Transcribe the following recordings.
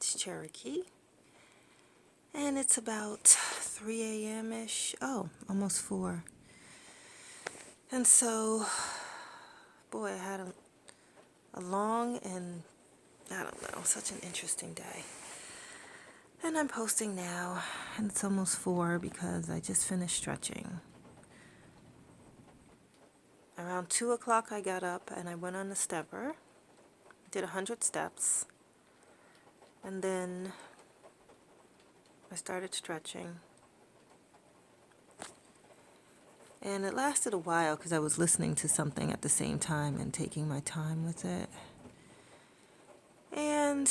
It's Cherokee, and it's about 3 a.m.-ish. Oh, almost 4. And so, boy, I had a long and, I don't know, such an interesting day. And I'm posting now, and it's almost 4 because I just finished stretching. Around 2 o'clock, I got up and I went on the stepper, did 100 steps, and then I started stretching. And it lasted a while because I was listening to something at the same time and taking my time with it. And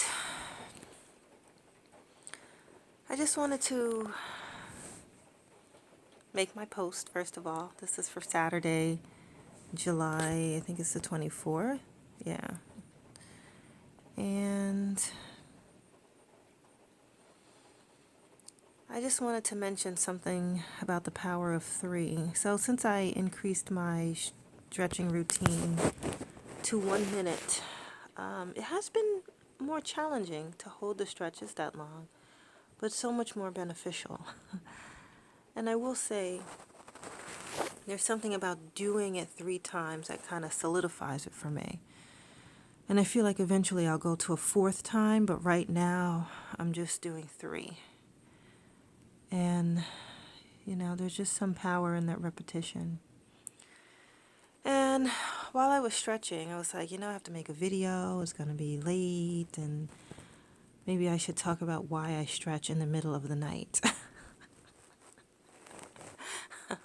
I just wanted to make my post, first of all. This is for Saturday, July, I think it's the 24th. Yeah. And I just wanted to mention something about the power of 3. So since I increased my stretching routine to 1 minute, it has been more challenging to hold the stretches that long, but so much more beneficial. And I will say, there's something about doing it 3 times that kind of solidifies it for me. And I feel like eventually I'll go to a 4th time, but right now I'm just doing 3. And, there's just some power in that repetition. And while I was stretching, I was like, I have to make a video. It's going to be late, and maybe I should talk about why I stretch in the middle of the night. In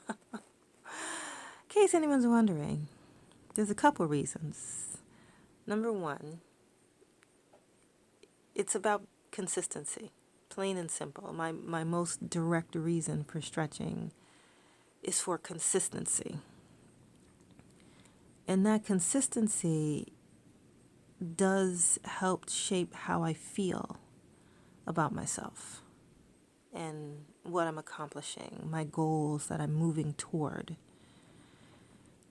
case anyone's wondering, there's a couple reasons. Number 1, it's about consistency, plain and simple. My most direct reason for stretching is for consistency. And that consistency does help shape how I feel about myself and what I'm accomplishing, my goals that I'm moving toward,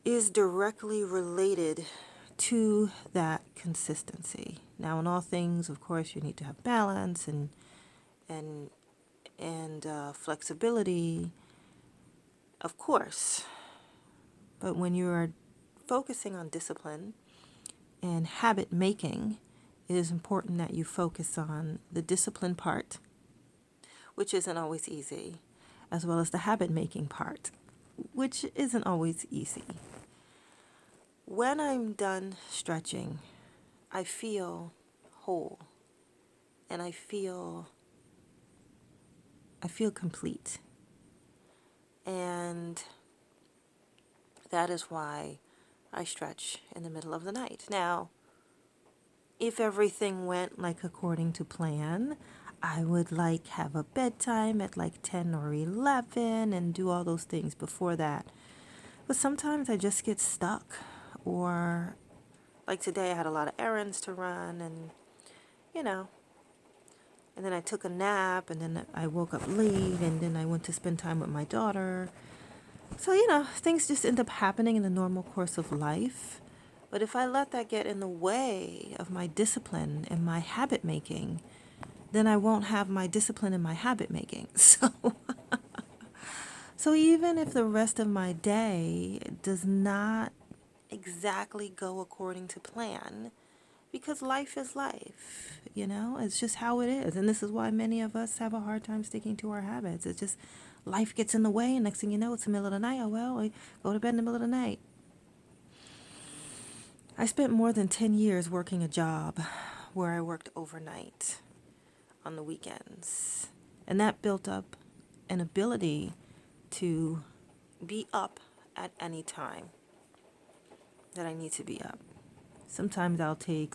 is directly related to that consistency. Now, in all things, of course, you need to have balance and flexibility, of course. But when you are focusing on discipline and habit making, it is important that you focus on the discipline part, which isn't always easy, as well as the habit making part, which isn't always easy. When I'm done stretching, I feel whole, and I feel complete. And that is why I stretch in the middle of the night. Now, if everything went like according to plan, I would have a bedtime at 10 or 11 and do all those things before that. But sometimes I just get stuck, or like today I had a lot of errands to run, and and then I took a nap, and then I woke up late, and then I went to spend time with my daughter. So, things just end up happening in the normal course of life. But if I let that get in the way of my discipline and my habit making, then I won't have my discipline and my habit making. So even if the rest of my day does not exactly go according to plan, because life is life, it's just how it is. And this is why many of us have a hard time sticking to our habits. It's just life gets in the way, and next thing you know, it's the middle of the night. Oh, well, I go to bed in the middle of the night. I spent more than 10 years working a job where I worked overnight on the weekends. And that built up an ability to be up at any time that I need to be up. Sometimes I'll take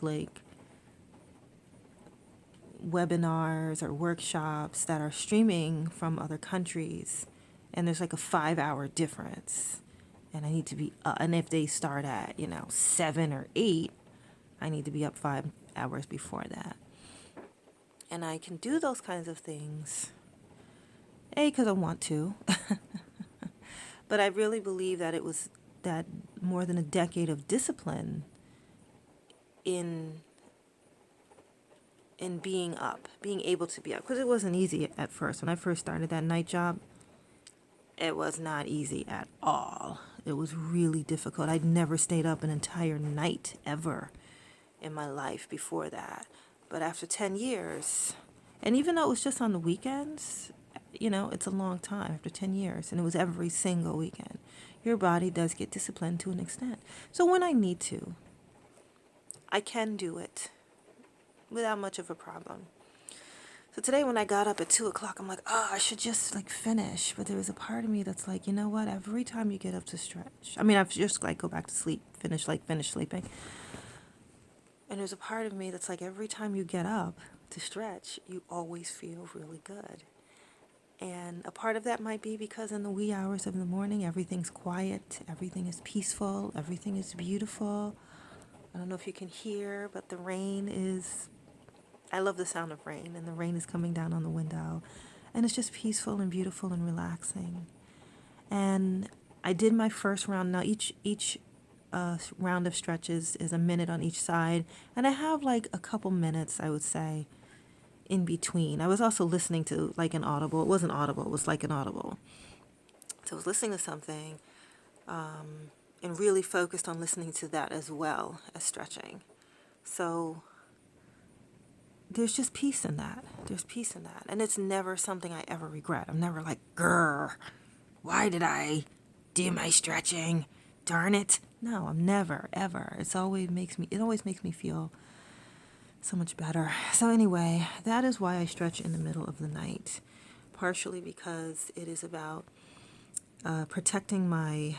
webinars or workshops that are streaming from other countries, and there's a 5-hour difference, and I need to be and if they start at 7 or 8, I need to be up 5 hours before that. And I can do those kinds of things because I want to. But I really believe that it was that more than a decade of discipline in in being up, being able to be up, because it wasn't easy at first. When I first started that night job, it was not easy at all. It was really difficult. I'd never stayed up an entire night ever in my life before that. But after 10 years, and even though it was just on the weekends, you know, it's a long time after 10 years, and it was every single weekend. Your body does get disciplined to an extent. So when I need to, I can do it without much of a problem. So today when I got up at 2 o'clock, I'm like, oh, I should just like finish. But there was a part of me that's like, you know what? Every time you get up to stretch, I mean, I've just like go back to sleep, finish sleeping. And there's a part of me that's like, every time you get up to stretch, you always feel really good. And a part of that might be because in the wee hours of the morning, everything's quiet, everything is peaceful, everything is beautiful. I don't know if you can hear, but the rain is, I love the sound of rain, and the rain is coming down on the window. And it's just peaceful and beautiful and relaxing. And I did my first round. Now each round of stretches is a minute on each side. And I have like a couple minutes, I would say, in between. I was also listening to like an audible. It wasn't audible, it was like an audible. So I was listening to something and really focused on listening to that as well as stretching. So there's just peace in that. There's peace in that. And it's never something I ever regret. I'm never like, grr, why did I do my stretching? Darn it. No, I'm never, ever. It always makes me feel so much better. So anyway, that is why I stretch in the middle of the night. Partially because it is about protecting my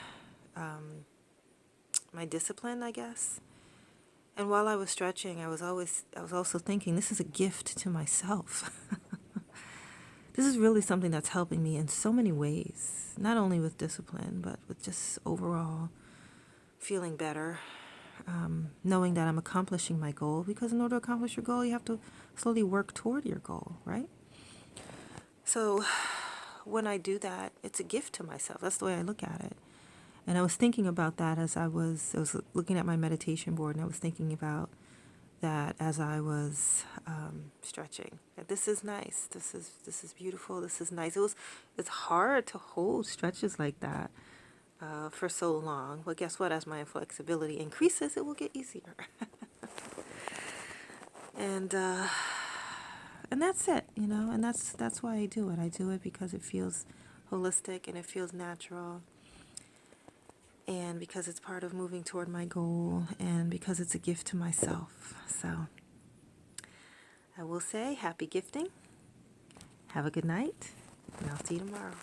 my discipline, I guess. And while I was stretching, I was also thinking, this is a gift to myself. This is really something that's helping me in so many ways, not only with discipline, but with just overall feeling better, knowing that I'm accomplishing my goal, because in order to accomplish your goal, you have to slowly work toward your goal, right? So when I do that, it's a gift to myself. That's the way I look at it. And I was thinking about that as I was looking at my meditation board, and I was thinking about that as I was stretching. That this is nice. This is beautiful. This is nice. It's hard to hold stretches like that for so long. But guess what? As my flexibility increases, it will get easier. And that's it, you know. And that's why I do it. I do it because it feels holistic and it feels natural. And because it's part of moving toward my goal, and because it's a gift to myself. So I will say happy gifting. Have a good night, and I'll see you tomorrow.